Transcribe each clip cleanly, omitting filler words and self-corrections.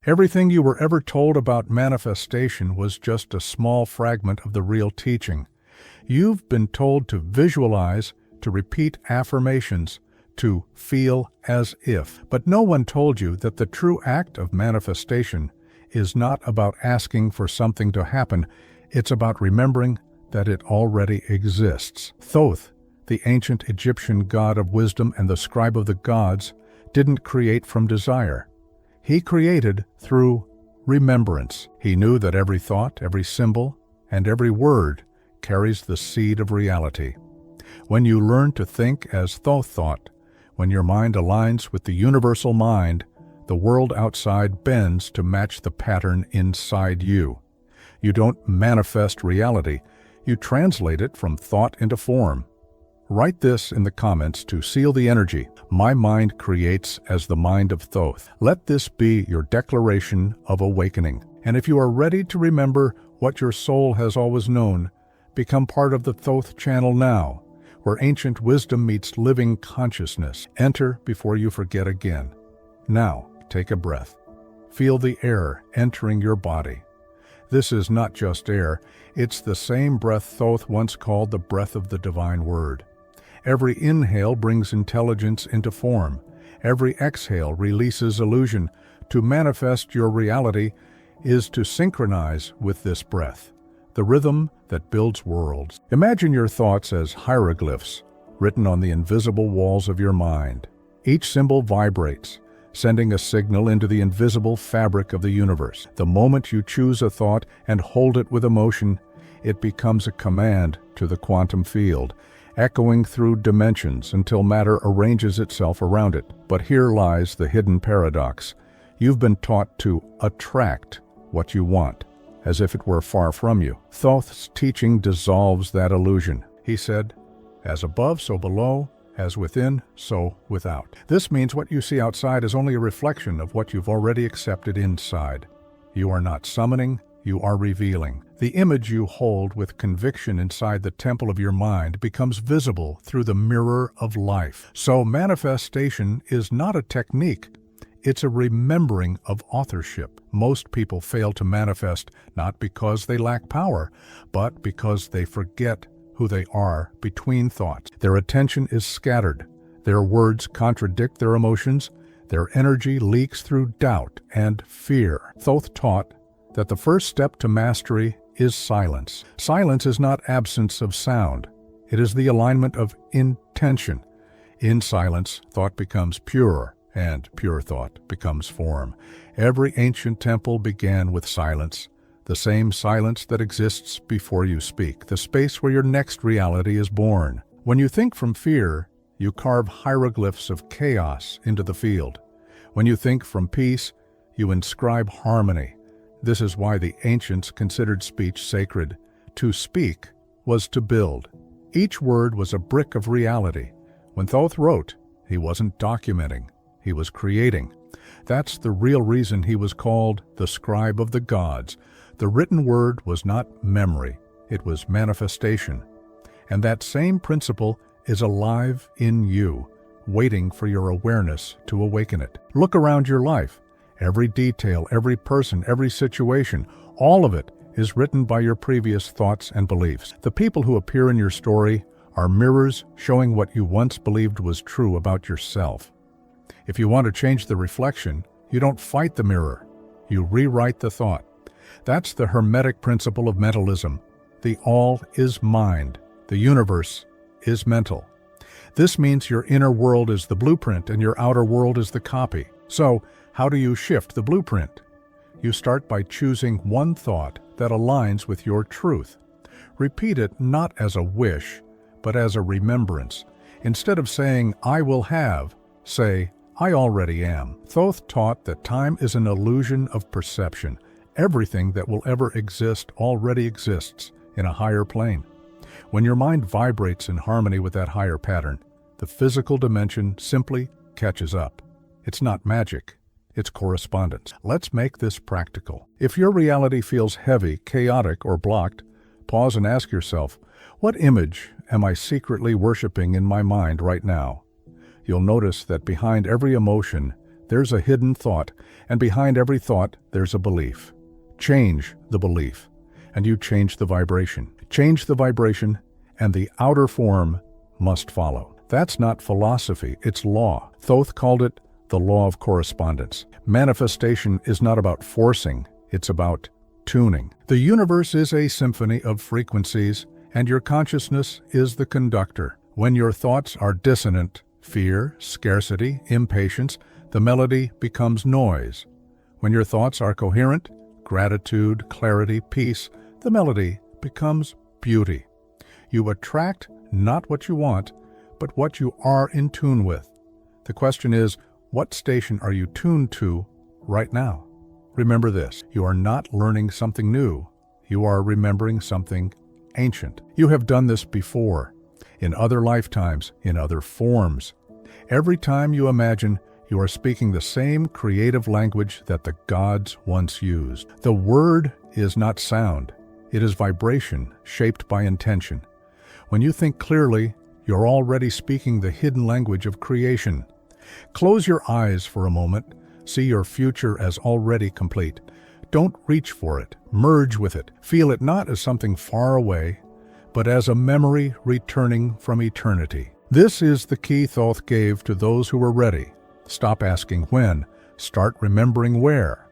Everything you were ever told about manifestation was just a small fragment of the real teaching. You've been told to visualize, to repeat affirmations, to feel as if. But no one told you that the true act of manifestation is not about asking for something to happen. It's about remembering that it already exists. Thoth, the ancient Egyptian god of wisdom and the scribe of the gods, didn't create from desire. He created through remembrance. He knew that every thought, every symbol, and every word carries the seed of reality. When you learn to think as Thoth thought, when your mind aligns with the universal mind, the world outside bends to match the pattern inside you. You don't manifest reality, you translate it from thought into form. Write this in the comments to seal the energy. My mind creates as the mind of Thoth. Let this be your declaration of awakening. And if you are ready to remember what your soul has always known, become part of the Thoth channel now, where ancient wisdom meets living consciousness. Enter before you forget again. Now, take a breath. Feel the air entering your body. This is not just air, it's the same breath Thoth once called the breath of the divine word. Every inhale brings intelligence into form. Every exhale releases illusion. To manifest your reality is to synchronize with this breath, the rhythm that builds worlds. Imagine your thoughts as hieroglyphs written on the invisible walls of your mind. Each symbol vibrates, sending a signal into the invisible fabric of the universe. The moment you choose a thought and hold it with emotion, it becomes a command to the quantum field, echoing through dimensions until matter arranges itself around it. But here lies the hidden paradox. You've been taught to attract what you want, as if it were far from you. Thoth's teaching dissolves that illusion. He said, "As above, so below, as within, so without." This means what you see outside is only a reflection of what you've already accepted inside. You are not summoning, you are revealing. The image you hold with conviction inside the temple of your mind becomes visible through the mirror of life. So manifestation is not a technique, it's a remembering of authorship. Most people fail to manifest not because they lack power, but because they forget who they are between thoughts. Their attention is scattered, their words contradict their emotions, their energy leaks through doubt and fear. Thoth taught that the first step to mastery is silence. Silence is not absence of sound. It is the alignment of intention. In silence, thought becomes pure, and pure thought becomes form. Every ancient temple began with silence, the same silence that exists before you speak, the space where your next reality is born. When you think from fear, you carve hieroglyphs of chaos into the field. When you think from peace, you inscribe harmony. This is why the ancients considered speech sacred. To speak was to build. Each word was a brick of reality. When Thoth wrote, he wasn't documenting, he was creating. That's the real reason he was called the scribe of the gods. The written word was not memory, it was manifestation. And that same principle is alive in you, waiting for your awareness to awaken it. Look around your life. Every detail, every person, every situation, all of it is written by your previous thoughts and beliefs. The people who appear in your story are mirrors showing what you once believed was true about yourself. If you want to change the reflection, you don't fight the mirror, you rewrite the thought. That's the Hermetic principle of mentalism. The all is mind, the universe is mental. This means your inner world is the blueprint and your outer world is the copy. So, how do you shift the blueprint? You start by choosing one thought that aligns with your truth. Repeat it not as a wish, but as a remembrance. Instead of saying, "I will have," say, "I already am." Thoth taught that time is an illusion of perception. Everything that will ever exist already exists in a higher plane. When your mind vibrates in harmony with that higher pattern, the physical dimension simply catches up. It's not magic. It's correspondence. Let's make this practical. If your reality feels heavy, chaotic, or blocked, pause and ask yourself, what image am I secretly worshiping in my mind right now? You'll notice that behind every emotion, there's a hidden thought, and behind every thought, there's a belief. Change the belief, and you change the vibration. Change the vibration, and the outer form must follow. That's not philosophy, it's law. Thoth called it the law of correspondence. Manifestation is not about forcing, it's about tuning. The universe is a symphony of frequencies, and your consciousness is the conductor. When your thoughts are dissonant, fear, scarcity, impatience, the melody becomes noise. When your thoughts are coherent, gratitude, clarity, peace, the melody becomes beauty. You attract not what you want, but what you are in tune with. The question is, what station are you tuned to right now? Remember this, you are not learning something new. You are remembering something ancient. You have done this before, in other lifetimes, in other forms. Every time you imagine, you are speaking the same creative language that the gods once used. The word is not sound. It is vibration shaped by intention. When you think clearly, you're already speaking the hidden language of creation. Close your eyes for a moment. See your future as already complete. Don't reach for it. Merge with it. Feel it not as something far away, but as a memory returning from eternity. This is the key Thoth gave to those who were ready. Stop asking when. Start remembering where.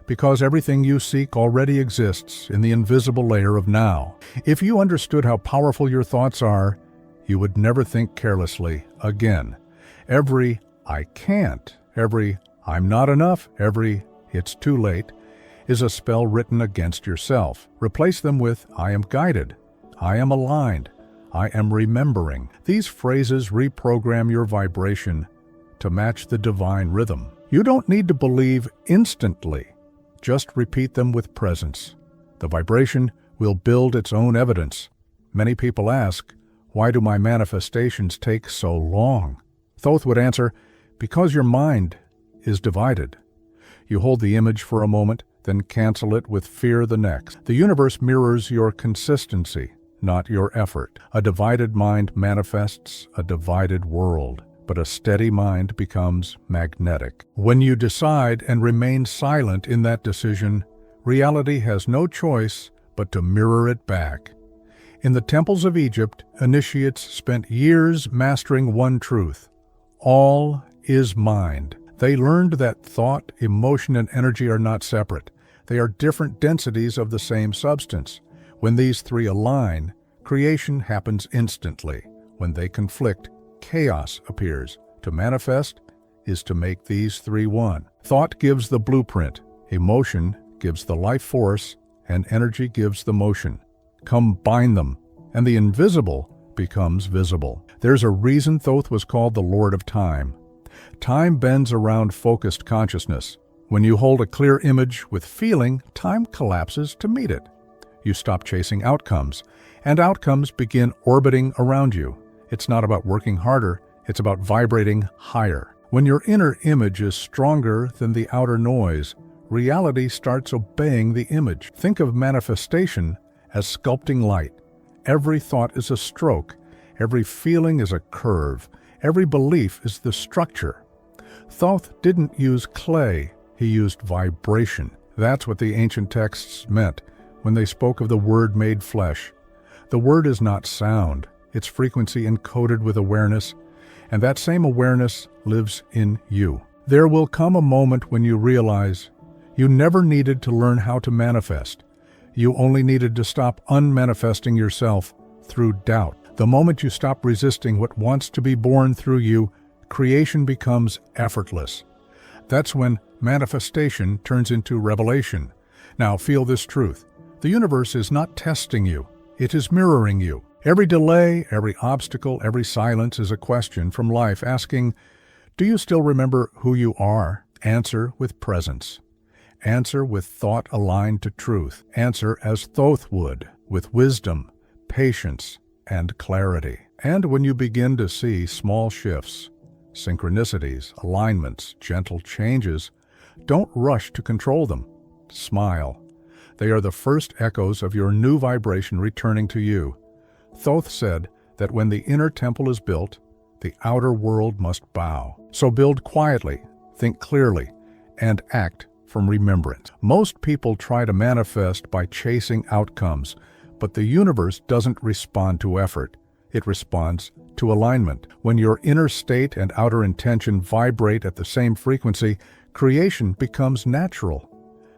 Because everything you seek already exists in the invisible layer of now. If you understood how powerful your thoughts are, you would never think carelessly again. Every "I can't," every "I'm not enough," every "it's too late," is a spell written against yourself. Replace them with "I am guided," "I am aligned," "I am remembering." These phrases reprogram your vibration to match the divine rhythm. You don't need to believe instantly. Just repeat them with presence. The vibration will build its own evidence. Many people ask, why do my manifestations take so long? Thoth would answer, because your mind is divided. You hold the image for a moment, then cancel it with fear the next. The universe mirrors your consistency, not your effort. A divided mind manifests a divided world, but a steady mind becomes magnetic. When you decide and remain silent in that decision, reality has no choice but to mirror it back. In the temples of Egypt, initiates spent years mastering one truth. All is mind. They learned that thought, emotion, and energy are not separate. They are different densities of the same substance. When these three align, creation happens instantly. When they conflict, chaos appears. To manifest is to make these three one. Thought gives the blueprint, emotion gives the life force, and energy gives the motion. Combine them, and the invisible becomes visible. There's a reason Thoth was called the Lord of Time. Time bends around focused consciousness. When you hold a clear image with feeling, time collapses to meet it. You stop chasing outcomes, and outcomes begin orbiting around you. It's not about working harder, it's about vibrating higher. When your inner image is stronger than the outer noise, reality starts obeying the image. Think of manifestation as sculpting light. Every thought is a stroke, every feeling is a curve, every belief is the structure. Thoth didn't use clay, he used vibration. That's what the ancient texts meant when they spoke of the Word made flesh. The Word is not sound, it's frequency encoded with awareness, and that same awareness lives in you. There will come a moment when you realize you never needed to learn how to manifest. You only needed to stop unmanifesting yourself through doubt. The moment you stop resisting what wants to be born through you, creation becomes effortless. That's when manifestation turns into revelation. Now feel this truth. The universe is not testing you, it is mirroring you. Every delay, every obstacle, every silence is a question from life asking, do you still remember who you are? Answer with presence. Answer with thought aligned to truth. Answer as Thoth would, with wisdom, patience, and clarity. And when you begin to see small shifts, synchronicities, alignments, gentle changes, don't rush to control them. Smile. They are the first echoes of your new vibration returning to you. Thoth said that when the inner temple is built, the outer world must bow. So build quietly, think clearly, and act from remembrance. Most people try to manifest by chasing outcomes, but the universe doesn't respond to effort. It responds to alignment. When your inner state and outer intention vibrate at the same frequency, creation becomes natural.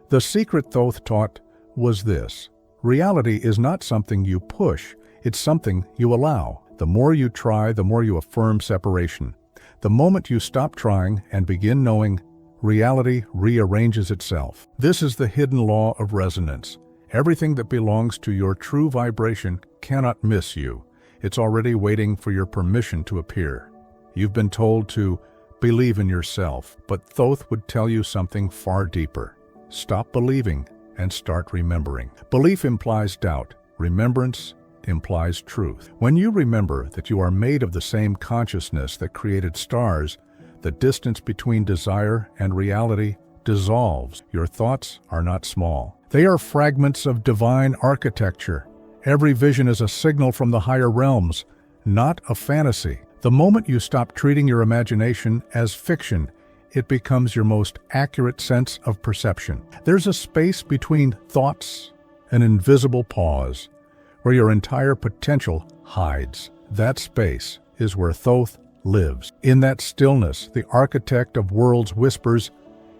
The secret Thoth taught was this: reality is not something you push, it's something you allow. The more you try, the more you affirm separation. The moment you stop trying and begin knowing, reality rearranges itself. This is the hidden law of resonance. Everything that belongs to your true vibration cannot miss you. It's already waiting for your permission to appear. You've been told to believe in yourself, but Thoth would tell you something far deeper. Stop believing and start remembering. Belief implies doubt. Remembrance implies truth. When you remember that you are made of the same consciousness that created stars, the distance between desire and reality dissolves. Your thoughts are not small. They are fragments of divine architecture. Every vision is a signal from the higher realms, not a fantasy. The moment you stop treating your imagination as fiction, it becomes your most accurate sense of perception. There's a space between thoughts, an invisible pause, where your entire potential hides. That space is where Thoth lives. In that stillness, the architect of worlds whispers,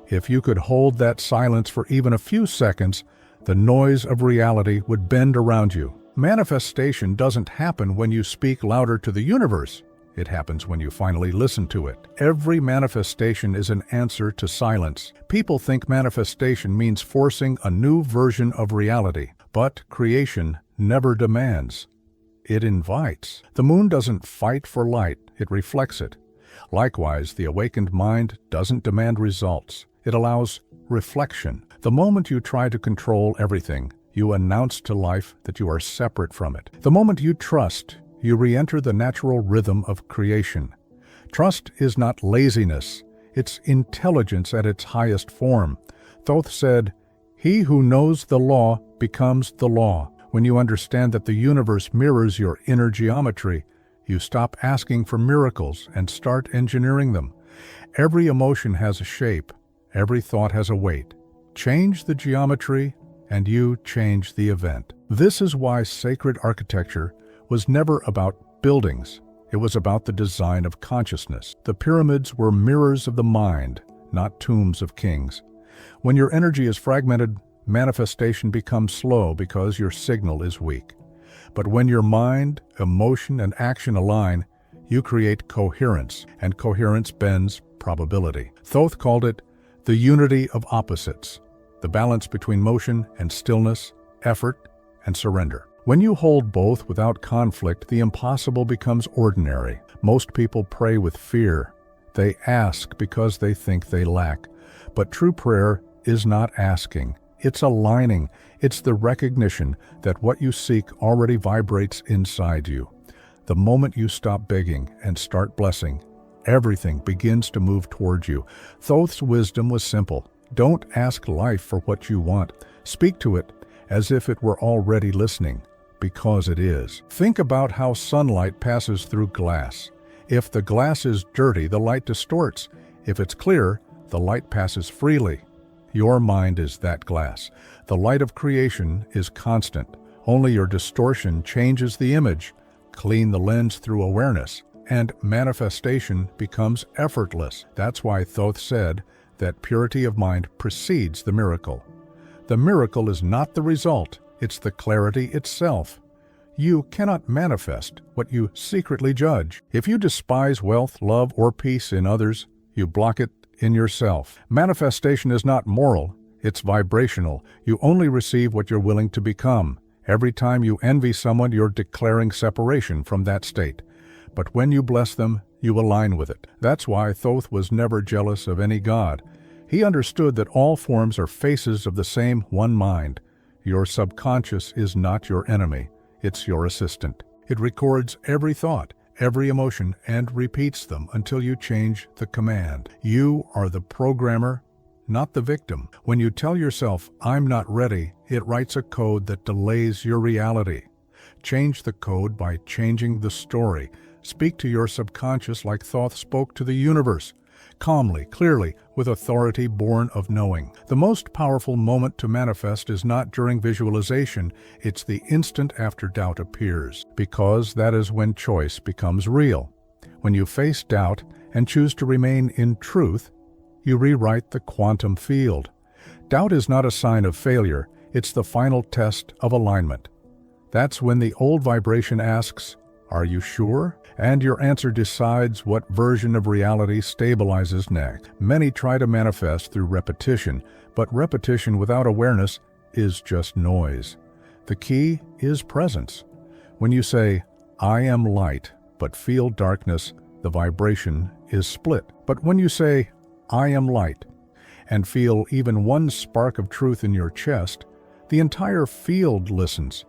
if you could hold that silence for even a few seconds, the noise of reality would bend around you. Manifestation doesn't happen when you speak louder to the universe. It happens when you finally listen to it. Every manifestation is an answer to silence. People think manifestation means forcing a new version of reality, but creation never demands. It invites. The moon doesn't fight for light, it reflects it. Likewise, the awakened mind doesn't demand results. It allows reflection. The moment you try to control everything, you announce to life that you are separate from it. The moment you trust, you re-enter the natural rhythm of creation. Trust is not laziness, it's intelligence at its highest form. Thoth said, "He who knows the law becomes the law." When you understand that the universe mirrors your inner geometry, you stop asking for miracles and start engineering them. Every emotion has a shape. Every thought has a weight. Change the geometry, and you change the event. This is why sacred architecture was never about buildings. It was about the design of consciousness. The pyramids were mirrors of the mind, not tombs of kings. When your energy is fragmented, manifestation becomes slow because your signal is weak. But when your mind, emotion, and action align, you create coherence, and coherence bends probability. Thoth called it the unity of opposites, the balance between motion and stillness, effort and surrender. When you hold both without conflict, the impossible becomes ordinary. Most people pray with fear. They ask because they think they lack. But true prayer is not asking. It's aligning. It's the recognition that what you seek already vibrates inside you. The moment you stop begging and start blessing, everything begins to move towards you. Thoth's wisdom was simple. Don't ask life for what you want. Speak to it as if it were already listening, because it is. Think about how sunlight passes through glass. If the glass is dirty, the light distorts. If it's clear, the light passes freely. Your mind is that glass. The light of creation is constant. Only your distortion changes the image. Clean the lens through awareness, and manifestation becomes effortless. That's why Thoth said that purity of mind precedes the miracle. The miracle is not the result, it's the clarity itself. You cannot manifest what you secretly judge. If you despise wealth, love, or peace in others, you block it in yourself. Manifestation is not moral, it's vibrational. You only receive what you're willing to become. Every time you envy someone, you're declaring separation from that state. But when you bless them, you align with it. That's why Thoth was never jealous of any god. He understood that all forms are faces of the same one mind. Your subconscious is not your enemy, it's your assistant. It records every thought, every emotion, and repeats them until you change the command. You are the programmer, not the victim. When you tell yourself, "I'm not ready," it writes a code that delays your reality. Change the code by changing the story. Speak to your subconscious like Thoth spoke to the universe. calmly, clearly, with authority born of knowing. The most powerful moment to manifest is not during visualization, it's the instant after doubt appears, because that is when choice becomes real. When you face doubt and choose to remain in truth, you rewrite the quantum field. Doubt is not a sign of failure, it's the final test of alignment. That's when the old vibration asks, "Are you sure?" And your answer decides what version of reality stabilizes next. Many try to manifest through repetition, but repetition without awareness is just noise. The key is presence. When you say, "I am light," but feel darkness, the vibration is split. But when you say, "I am light," and feel even one spark of truth in your chest, the entire field listens.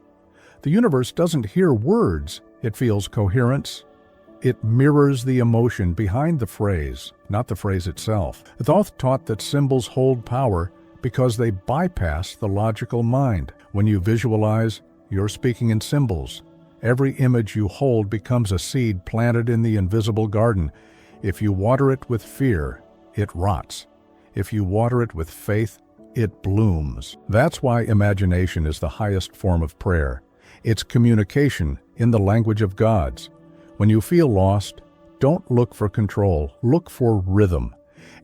The universe doesn't hear words, it feels coherence. It mirrors the emotion behind the phrase, not the phrase itself. Thoth taught that symbols hold power because they bypass the logical mind. When you visualize, you're speaking in symbols. Every image you hold becomes a seed planted in the invisible garden. If you water it with fear, it rots. If you water it with faith, it blooms. That's why imagination is the highest form of prayer. It's communication in the language of gods. When you feel lost, don't look for control, look for rhythm.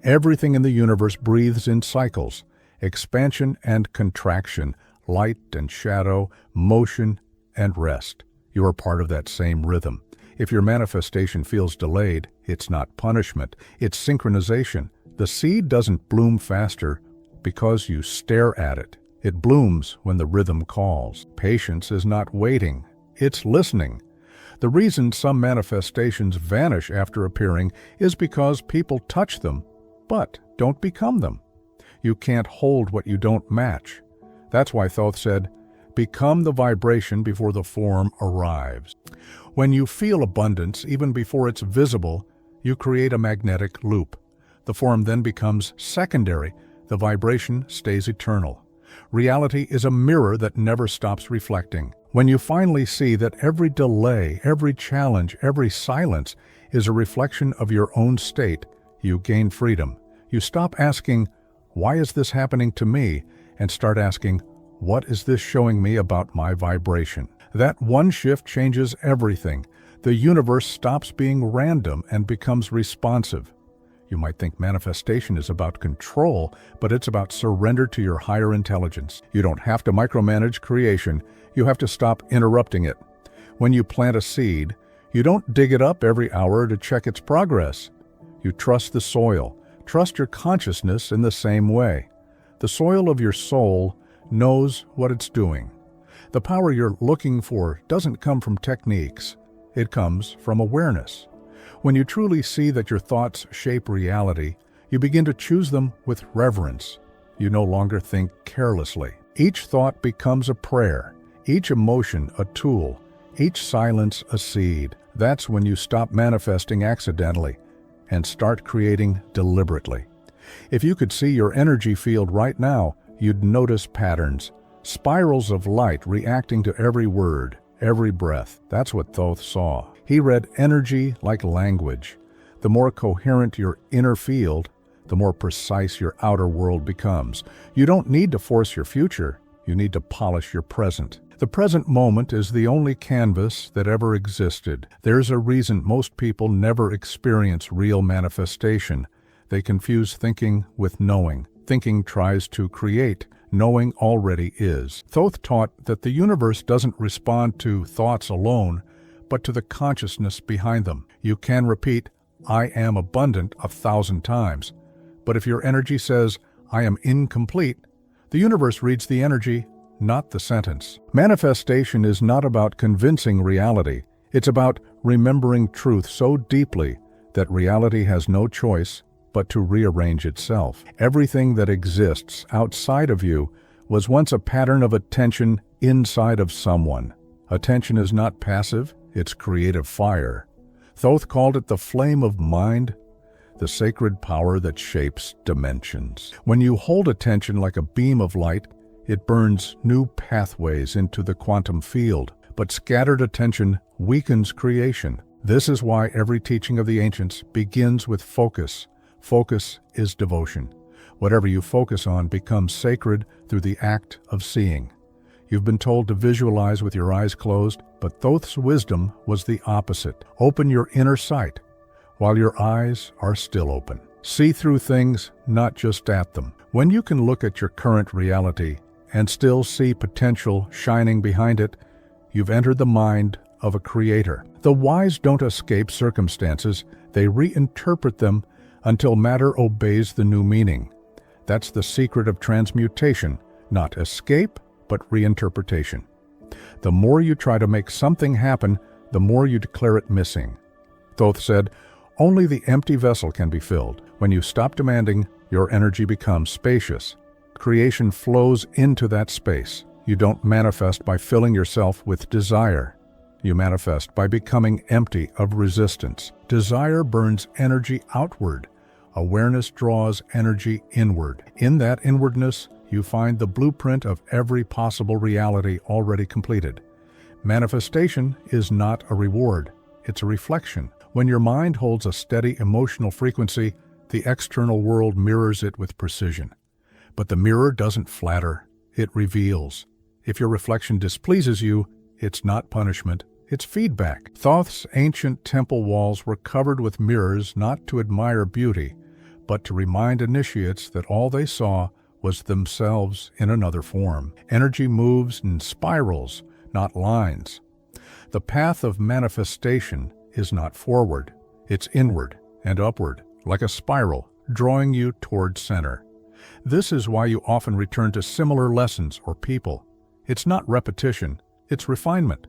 Everything in the universe breathes in cycles, expansion and contraction, light and shadow, motion and rest. You are part of that same rhythm. If your manifestation feels delayed, it's not punishment, it's synchronization. The seed doesn't bloom faster because you stare at it. It blooms when the rhythm calls. Patience is not waiting, it's listening. The reason some manifestations vanish after appearing is because people touch them, but don't become them. You can't hold what you don't match. That's why Thoth said, "Become the vibration before the form arrives." When you feel abundance, even before it's visible, you create a magnetic loop. The form then becomes secondary. The vibration stays eternal. Reality is a mirror that never stops reflecting. When you finally see that every delay, every challenge, every silence is a reflection of your own state, you gain freedom. You stop asking, "Why is this happening to me?" and start asking, "What is this showing me about my vibration?" That one shift changes everything. The universe stops being random and becomes responsive. You might think manifestation is about control, but it's about surrender to your higher intelligence. You don't have to micromanage creation. You have to stop interrupting it. When you plant a seed, you don't dig it up every hour to check its progress. You trust the soil. Trust your consciousness in the same way. The soil of your soul knows what it's doing. The power you're looking for doesn't come from techniques. It comes from awareness. When you truly see that your thoughts shape reality, you begin to choose them with reverence. You no longer think carelessly. Each thought becomes a prayer, each emotion a tool, each silence a seed. That's when you stop manifesting accidentally and start creating deliberately. If you could see your energy field right now, you'd notice patterns, spirals of light reacting to every word, every breath. That's what Thoth saw. He read energy like language. The more coherent your inner field, the more precise your outer world becomes. You don't need to force your future, you need to polish your present. The present moment is the only canvas that ever existed. There's a reason most people never experience real manifestation. They confuse thinking with knowing. Thinking tries to create, knowing already is. Thoth taught that the universe doesn't respond to thoughts alone, but to the consciousness behind them. You can repeat, "I am abundant" 1,000 times, but if your energy says, "I am incomplete," the universe reads the energy, not the sentence. Manifestation is not about convincing reality. It's about remembering truth so deeply that reality has no choice but to rearrange itself. Everything that exists outside of you was once a pattern of attention inside of someone. Attention is not passive, it's creative fire. Thoth called it the flame of mind, the sacred power that shapes dimensions. When you hold attention like a beam of light, it burns new pathways into the quantum field. But scattered attention weakens creation. This is why every teaching of the ancients begins with focus. Focus is devotion. Whatever you focus on becomes sacred through the act of seeing. You've been told to visualize with your eyes closed, but Thoth's wisdom was the opposite. Open your inner sight while your eyes are still open. See through things, not just at them. When you can look at your current reality and still see potential shining behind it, you've entered the mind of a creator. The wise don't escape circumstances, they reinterpret them until matter obeys the new meaning. That's the secret of transmutation, not escape, but reinterpretation. The more you try to make something happen, the more you declare it missing. Thoth said, only the empty vessel can be filled. When you stop demanding, your energy becomes spacious. Creation flows into that space. You don't manifest by filling yourself with desire. You manifest by becoming empty of resistance. Desire burns energy outward. Awareness draws energy inward. In that inwardness, you find the blueprint of every possible reality already completed. Manifestation is not a reward, it's a reflection. When your mind holds a steady emotional frequency, the external world mirrors it with precision. But the mirror doesn't flatter, it reveals. If your reflection displeases you, it's not punishment, it's feedback. Thoth's ancient temple walls were covered with mirrors not to admire beauty, but to remind initiates that all they saw was themselves in another form. Energy moves in spirals, not lines. The path of manifestation is not forward, it's inward and upward, like a spiral, drawing you toward center. This is why you often return to similar lessons or people. It's not repetition, it's refinement.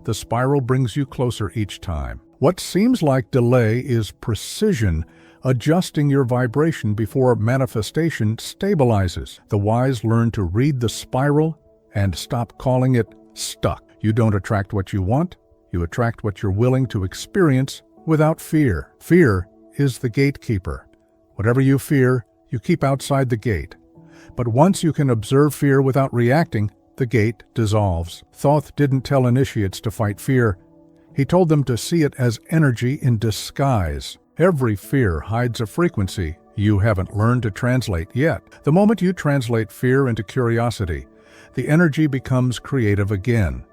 The spiral brings you closer each time. What seems like delay is precision, adjusting your vibration before manifestation stabilizes. The wise learn to read the spiral and stop calling it stuck. You don't attract what you want, you attract what you're willing to experience without fear. Fear is the gatekeeper. Whatever you fear, you keep outside the gate. But once you can observe fear without reacting, the gate dissolves. Thoth didn't tell initiates to fight fear. He told them to see it as energy in disguise. Every fear hides a frequency you haven't learned to translate yet. The moment you translate fear into curiosity, the energy becomes creative again.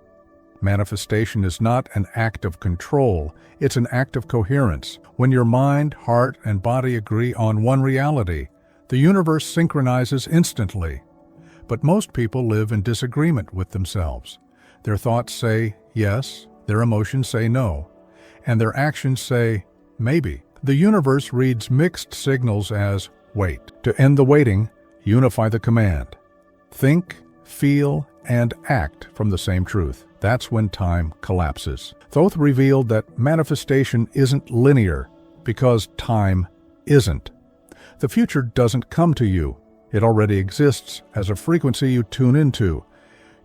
Manifestation is not an act of control, it's an act of coherence. When your mind, heart, and body agree on one reality, the universe synchronizes instantly. But most people live in disagreement with themselves. Their thoughts say yes, their emotions say no, and their actions say maybe. The universe reads mixed signals as wait. To end the waiting, unify the command. Think, feel, and act from the same truth. That's when time collapses. Thoth revealed that manifestation isn't linear because time isn't. The future doesn't come to you. It already exists as a frequency you tune into.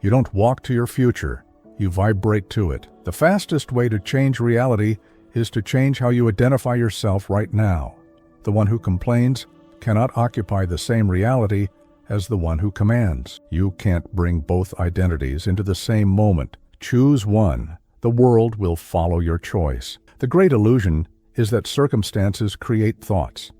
You don't walk to your future, you vibrate to it. The fastest way to change reality is to change how you identify yourself right now. The one who complains cannot occupy the same reality as the one who commands. You can't bring both identities into the same moment. Choose one. The world will follow your choice. The great illusion is that circumstances create thoughts.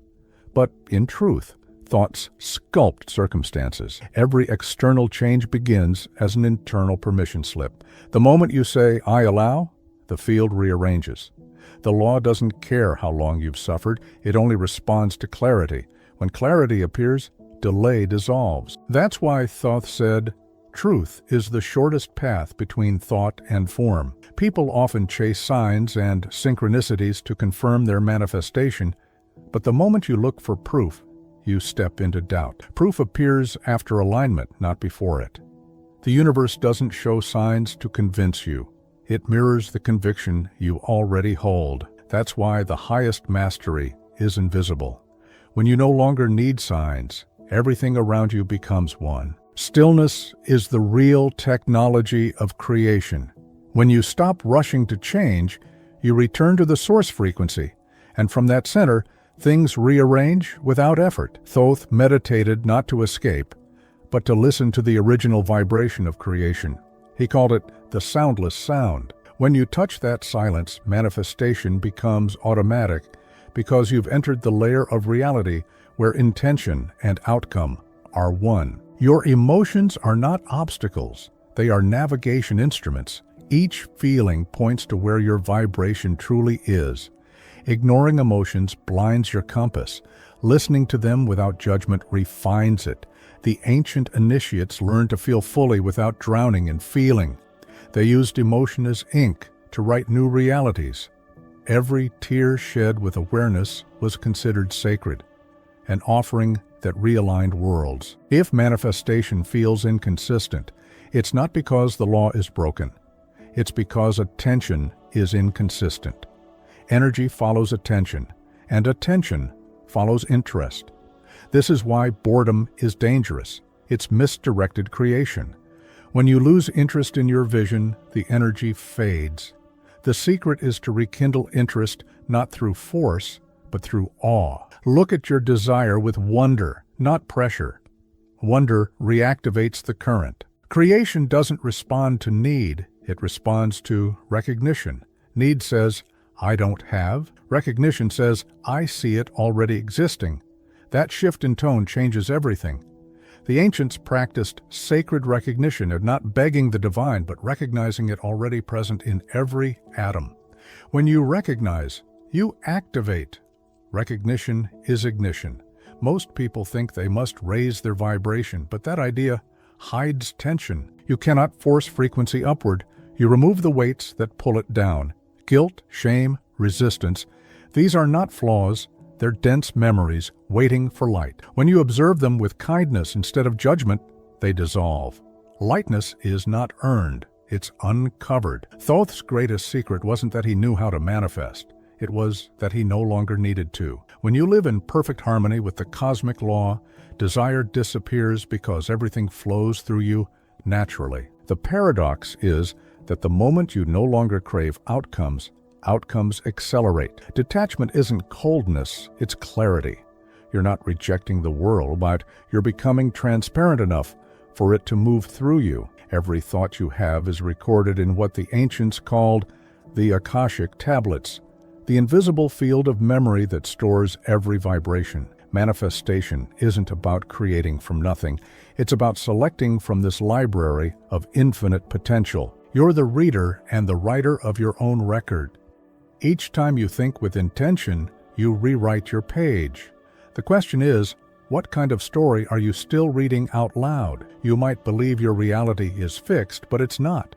But in truth, thoughts sculpt circumstances. Every external change begins as an internal permission slip. The moment you say, I allow, the field rearranges. The law doesn't care how long you've suffered, it only responds to clarity. When clarity appears, delay dissolves. That's why Thoth said, truth is the shortest path between thought and form. People often chase signs and synchronicities to confirm their manifestation, but the moment you look for proof, you step into doubt. Proof appears after alignment, not before it. The universe doesn't show signs to convince you. It mirrors the conviction you already hold. That's why the highest mastery is invisible. When you no longer need signs, everything around you becomes one. Stillness is the real technology of creation. When you stop rushing to change, you return to the source frequency, and from that center, things rearrange without effort. Thoth meditated not to escape, but to listen to the original vibration of creation. He called it the soundless sound. When you touch that silence, manifestation becomes automatic because you've entered the layer of reality where intention and outcome are one. Your emotions are not obstacles. They are navigation instruments. Each feeling points to where your vibration truly is. Ignoring emotions blinds your compass. Listening to them without judgment refines it. The ancient initiates learned to feel fully without drowning in feeling. They used emotion as ink to write new realities. Every tear shed with awareness was considered sacred, an offering that realigned worlds. If manifestation feels inconsistent, it's not because the law is broken. It's because attention is inconsistent. Energy follows attention, and attention follows interest. This is why boredom is dangerous. It's misdirected creation. When you lose interest in your vision, the energy fades. The secret is to rekindle interest not through force, but through awe. Look at your desire with wonder, not pressure. Wonder reactivates the current. Creation doesn't respond to need, it responds to recognition. Need says, I don't have. Recognition says, I see it already existing. That shift in tone changes everything. The ancients practiced sacred recognition of not begging the divine, but recognizing it already present in every atom. When you recognize, you activate. Recognition is ignition. Most people think they must raise their vibration, but that idea hides tension. You cannot force frequency upward. You remove the weights that pull it down. Guilt, shame, resistance. These are not flaws. They're dense memories waiting for light. When you observe them with kindness instead of judgment, they dissolve. Lightness is not earned. It's uncovered. Thoth's greatest secret wasn't that he knew how to manifest. It was that he no longer needed to. When you live in perfect harmony with the cosmic law, desire disappears because everything flows through you naturally. The paradox is that the moment you no longer crave outcomes, outcomes accelerate. Detachment isn't coldness, it's clarity. You're not rejecting the world, but you're becoming transparent enough for it to move through you. Every thought you have is recorded in what the ancients called the Akashic tablets, the invisible field of memory that stores every vibration. Manifestation isn't about creating from nothing. It's about selecting from this library of infinite potential. You're the reader and the writer of your own record. Each time you think with intention, you rewrite your page. The question is, what kind of story are you still reading out loud? You might believe your reality is fixed, but it's not.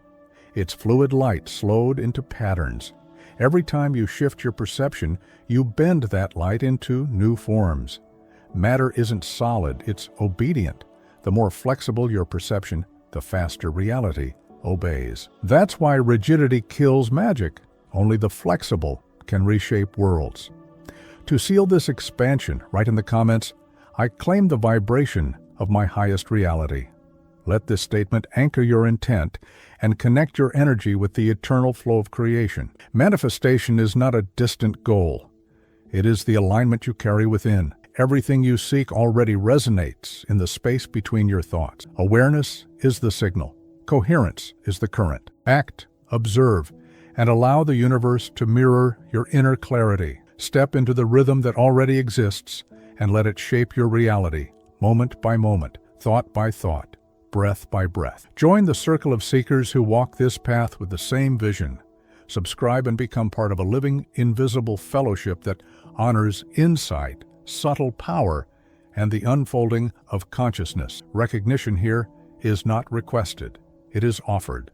It's fluid light slowed into patterns. Every time you shift your perception, you bend that light into new forms. Matter isn't solid, it's obedient. The more flexible your perception, the faster reality obeys. That's why rigidity kills magic. Only the flexible can reshape worlds. To seal this expansion, write in the comments, I claim the vibration of my highest reality. Let this statement anchor your intent and connect your energy with the eternal flow of creation. Manifestation is not a distant goal. It is the alignment you carry within. Everything you seek already resonates in the space between your thoughts. Awareness is the signal. Coherence is the current. Act, observe, and allow the universe to mirror your inner clarity. Step into the rhythm that already exists and let it shape your reality, moment by moment, thought by thought, breath by breath. Join the circle of seekers who walk this path with the same vision. Subscribe and become part of a living, invisible fellowship that honors insight, subtle power, and the unfolding of consciousness. Recognition here is not requested, it is offered.